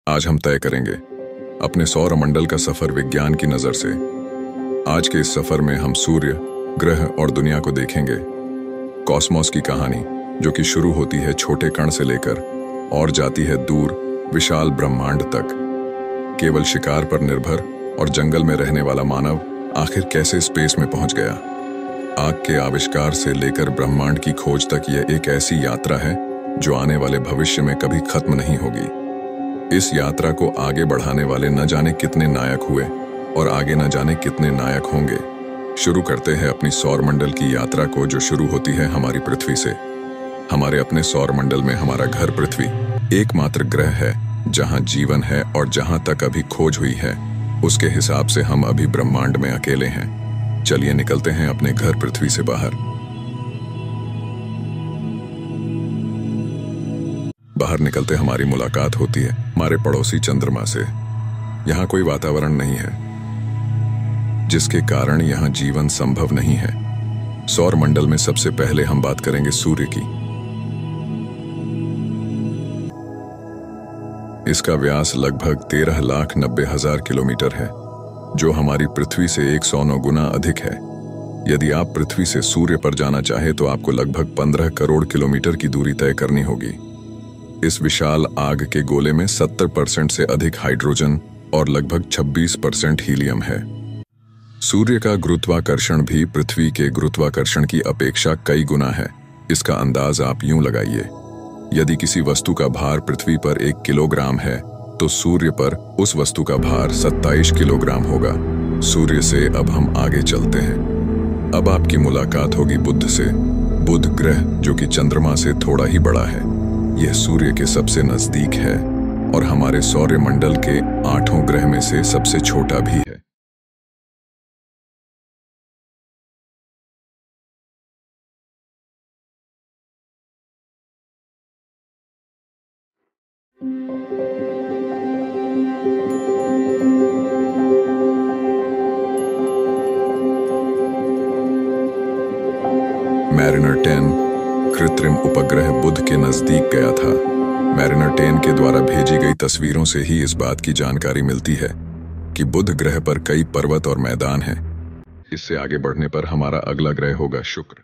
आज हम तय करेंगे अपने सौर मंडल का सफर विज्ञान की नजर से। आज के इस सफर में हम सूर्य, ग्रह और दुनिया को देखेंगे। कॉस्मोस की कहानी जो कि शुरू होती है छोटे कण से लेकर और जाती है दूर विशाल ब्रह्मांड तक। केवल शिकार पर निर्भर और जंगल में रहने वाला मानव आखिर कैसे स्पेस में पहुंच गया। आग के आविष्कार से लेकर ब्रह्मांड की खोज तक यह एक ऐसी यात्रा है जो आने वाले भविष्य में कभी खत्म नहीं होगी। इस यात्रा को आगे बढ़ाने वाले न जाने कितने नायक हुए और आगे न जाने कितने नायक होंगे। शुरू करते हैं अपनी सौर मंडल की यात्रा को, जो शुरू होती है हमारी पृथ्वी से। हमारे अपने सौर मंडल में हमारा घर पृथ्वी एकमात्र ग्रह है जहां जीवन है, और जहां तक अभी खोज हुई है उसके हिसाब से हम अभी ब्रह्मांड में अकेले हैं। चलिए निकलते हैं अपने घर पृथ्वी से बाहर। बाहर निकलते हमारी मुलाकात होती है हमारे पड़ोसी चंद्रमा से। यहाँ कोई वातावरण नहीं है जिसके कारण यहाँ जीवन संभव नहीं है। सौर मंडल में सबसे पहले हम बात करेंगे सूर्य की। इसका व्यास लगभग 13,90,000 किलोमीटर है, जो हमारी पृथ्वी से 109 गुना अधिक है। यदि आप पृथ्वी से सूर्य पर जाना चाहे तो आपको लगभग 15 करोड़ किलोमीटर की दूरी तय करनी होगी। इस विशाल आग के गोले में 70% से अधिक हाइड्रोजन और लगभग 26% हीलियम है। सूर्य का गुरुत्वाकर्षण भी पृथ्वी के गुरुत्वाकर्षण की अपेक्षा कई गुना है। इसका अंदाज आप यूं लगाइए, यदि किसी वस्तु का भार पृथ्वी पर 1 किलोग्राम है तो सूर्य पर उस वस्तु का भार 27 किलोग्राम होगा। सूर्य से अब हम आगे चलते हैं। अब आपकी मुलाकात होगी बुध से। बुध ग्रह जो कि चंद्रमा से थोड़ा ही बड़ा है, यह सूर्य के सबसे नजदीक है और हमारे सौर मंडल के 8 ग्रह में से सबसे छोटा भी है। मैरिनर 10 कृत्रिम उपग्रह बुध के नजदीक गया था। मैरिनर 10 के द्वारा भेजी गई तस्वीरों से ही इस बात की जानकारी मिलती है कि बुध ग्रह पर कई पर्वत और मैदान हैं। इससे आगे बढ़ने पर हमारा अगला ग्रह होगा शुक्र।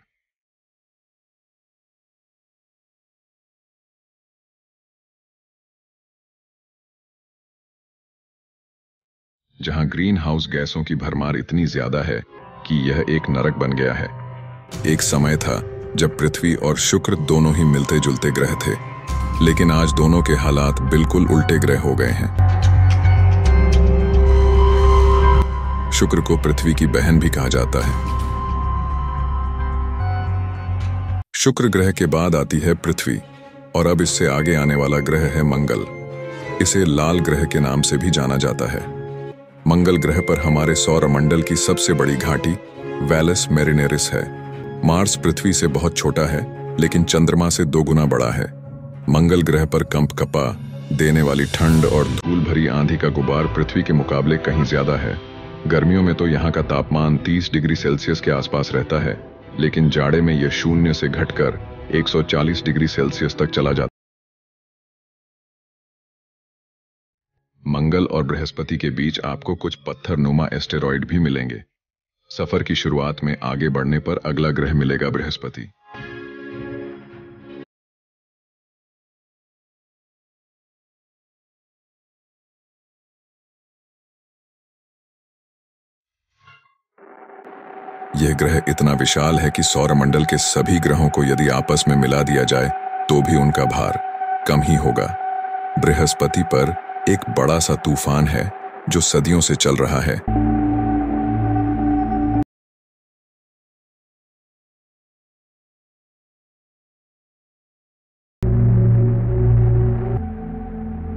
जहां ग्रीन हाउस गैसों की भरमार इतनी ज्यादा है कि यह एक नरक बन गया है। एक समय था जब पृथ्वी और शुक्र दोनों ही मिलते जुलते ग्रह थे, लेकिन आज दोनों के हालात बिल्कुल उल्टे ग्रह हो गए हैं। शुक्र को पृथ्वी की बहन भी कहा जाता है। शुक्र ग्रह के बाद आती है पृथ्वी, और अब इससे आगे आने वाला ग्रह है मंगल। इसे लाल ग्रह के नाम से भी जाना जाता है। मंगल ग्रह पर हमारे सौर मंडल की सबसे बड़ी घाटी वैलस मेरिनेरिस है। मार्स पृथ्वी से बहुत छोटा है, लेकिन चंद्रमा से 2 गुना बड़ा है। मंगल ग्रह पर कंपकपा देने वाली ठंड और धूल भरी आंधी का गुबार पृथ्वी के मुकाबले कहीं ज्यादा है। गर्मियों में तो यहाँ का तापमान 30 डिग्री सेल्सियस के आसपास रहता है, लेकिन जाड़े में यह 0 से घटकर 140 डिग्री सेल्सियस तक चला जाता है। मंगल और बृहस्पति के बीच आपको कुछ पत्थरनुमा एस्टेरॉइड भी मिलेंगे। सफर की शुरुआत में आगे बढ़ने पर अगला ग्रह मिलेगा बृहस्पति। यह ग्रह इतना विशाल है कि सौर मंडल के सभी ग्रहों को यदि आपस में मिला दिया जाए तो भी उनका भार कम ही होगा। बृहस्पति पर एक बड़ा सा तूफान है जो सदियों से चल रहा है।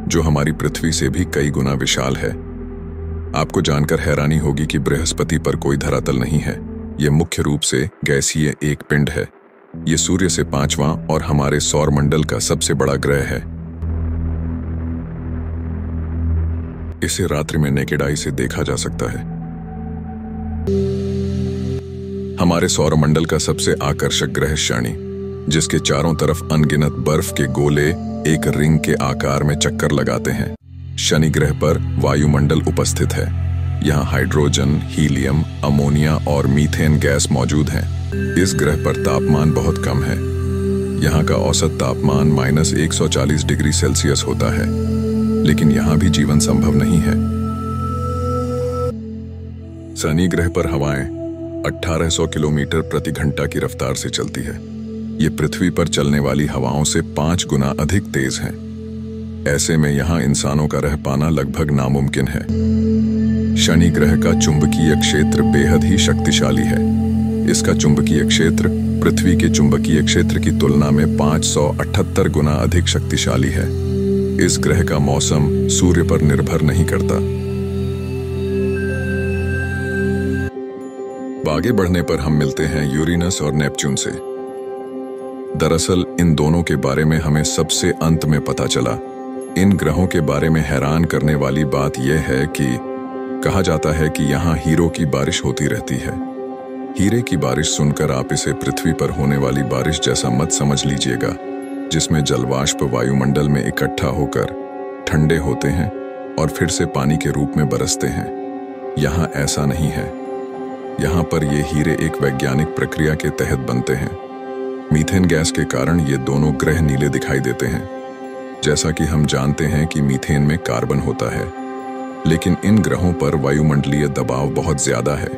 जो हमारी पृथ्वी से भी कई गुना विशाल है। आपको जानकर हैरानी होगी कि बृहस्पति पर कोई धरातल नहीं है। यह मुख्य रूप से गैसीय एक पिंड है। यह सूर्य से 5वां और हमारे सौर मंडल का सबसे बड़ा ग्रह है। इसे रात्रि में नेकेड आई से देखा जा सकता है। हमारे सौर मंडल का सबसे आकर्षक ग्रह शनि, जिसके चारों तरफ अनगिनत बर्फ के गोले एक रिंग के आकार में चक्कर लगाते हैं। शनि ग्रह पर वायुमंडल उपस्थित है। यहाँ हाइड्रोजन, हीलियम, अमोनिया और मीथेन गैस मौजूद हैं। इस ग्रह पर तापमान बहुत कम है। यहाँ का औसत तापमान -140 डिग्री सेल्सियस होता है, लेकिन यहाँ भी जीवन संभव नहीं है। शनि ग्रह पर हवाएं 1800 किलोमीटर प्रति घंटा की रफ्तार से चलती है। ये पृथ्वी पर चलने वाली हवाओं से 5 गुना अधिक तेज हैं। ऐसे में यहाँ इंसानों का रह पाना लगभग नामुमकिन है। शनि ग्रह का चुंबकीय क्षेत्र बेहद ही शक्तिशाली है। इसका चुंबकीय क्षेत्र पृथ्वी के चुंबकीय क्षेत्र की तुलना में 578 गुना अधिक शक्तिशाली है। इस ग्रह का मौसम सूर्य पर निर्भर नहीं करता। आगे बढ़ने पर हम मिलते हैं यूरेनस और नेपच्यून से। दरअसल इन दोनों के बारे में हमें सबसे अंत में पता चला। इन ग्रहों के बारे में हैरान करने वाली बात यह है कि कहा जाता है कि यहाँ हीरों की बारिश होती रहती है। हीरे की बारिश सुनकर आप इसे पृथ्वी पर होने वाली बारिश जैसा मत समझ लीजिएगा, जिसमें जलवाष्प वायुमंडल में इकट्ठा होकर ठंडे होते हैं और फिर से पानी के रूप में बरसते हैं। यहाँ ऐसा नहीं है। यहाँ पर ये हीरे एक वैज्ञानिक प्रक्रिया के तहत बनते हैं। मीथेन गैस के कारण ये दोनों ग्रह नीले दिखाई देते हैं। जैसा कि हम जानते हैं कि मीथेन में कार्बन होता है, लेकिन इन ग्रहों पर वायुमंडलीय दबाव बहुत ज्यादा है।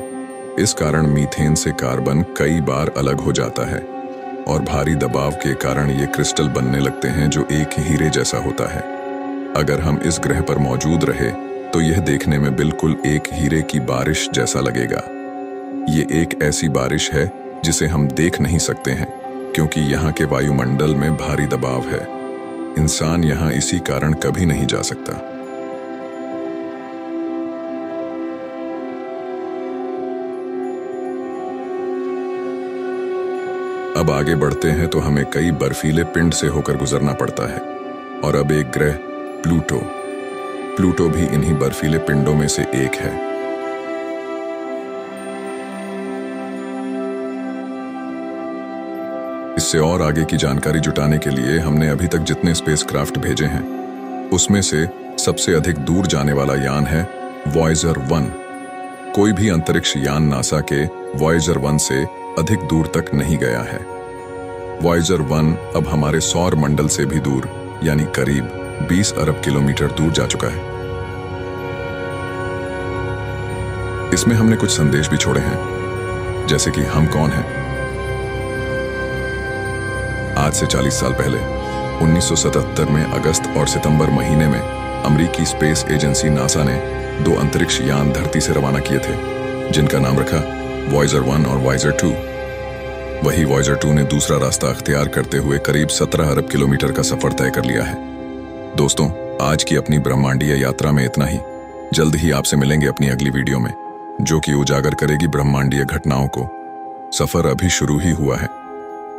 इस कारण मीथेन से कार्बन कई बार अलग हो जाता है और भारी दबाव के कारण ये क्रिस्टल बनने लगते हैं जो एक हीरे जैसा होता है। अगर हम इस ग्रह पर मौजूद रहे तो यह देखने में बिल्कुल एक हीरे की बारिश जैसा लगेगा। ये एक ऐसी बारिश है जिसे हम देख नहीं सकते हैं, क्योंकि यहाँ के वायुमंडल में भारी दबाव है। इंसान यहाँ इसी कारण कभी नहीं जा सकता। अब आगे बढ़ते हैं तो हमें कई बर्फीले पिंड से होकर गुजरना पड़ता है। और अब एक ग्रह प्लूटो भी इन्हीं बर्फीले पिंडों में से एक है। इससे और आगे की जानकारी जुटाने के लिए हमने अभी तक जितने स्पेसक्राफ्ट भेजे हैं, उसमें से सबसे अधिक दूर जाने वाला यान है वॉयेजर 1। कोई भी अंतरिक्ष यान नासा के वॉयेजर 1 से अधिक दूर तक नहीं गया है। वॉयेजर 1 अब हमारे सौर मंडल से भी दूर, यानी करीब 20 अरब किलोमीटर दूर जा चुका है। इसमें हमने कुछ संदेश भी छोड़े हैं, जैसे कि हम कौन हैं। आज से 40 साल पहले 1977 में अगस्त और सितंबर महीने में अमेरिकी स्पेस एजेंसी नासा ने 2 अंतरिक्ष यान धरती से रवाना किए थे, जिनका नाम रखा वॉयेजर 1 और वॉयेजर 2। वही वॉयेजर 2 ने दूसरा रास्ता अख्तियार करते हुए करीब 17 अरब किलोमीटर का सफर तय कर लिया है। दोस्तों, आज की अपनी ब्रह्मांडीय यात्रा में इतना ही। जल्द ही आपसे मिलेंगे अपनी अगली वीडियो में, जो कि उजागर करेगी ब्रह्मांडीय घटनाओं को। सफर अभी शुरू ही हुआ है।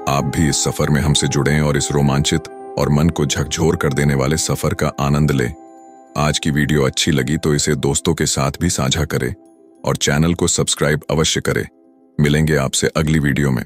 आप भी इस सफर में हमसे जुड़ें और इस रोमांचित और मन को झकझोर कर देने वाले सफर का आनंद लें। आज की वीडियो अच्छी लगी तो इसे दोस्तों के साथ भी साझा करें और चैनल को सब्सक्राइब अवश्य करें। मिलेंगे आपसे अगली वीडियो में।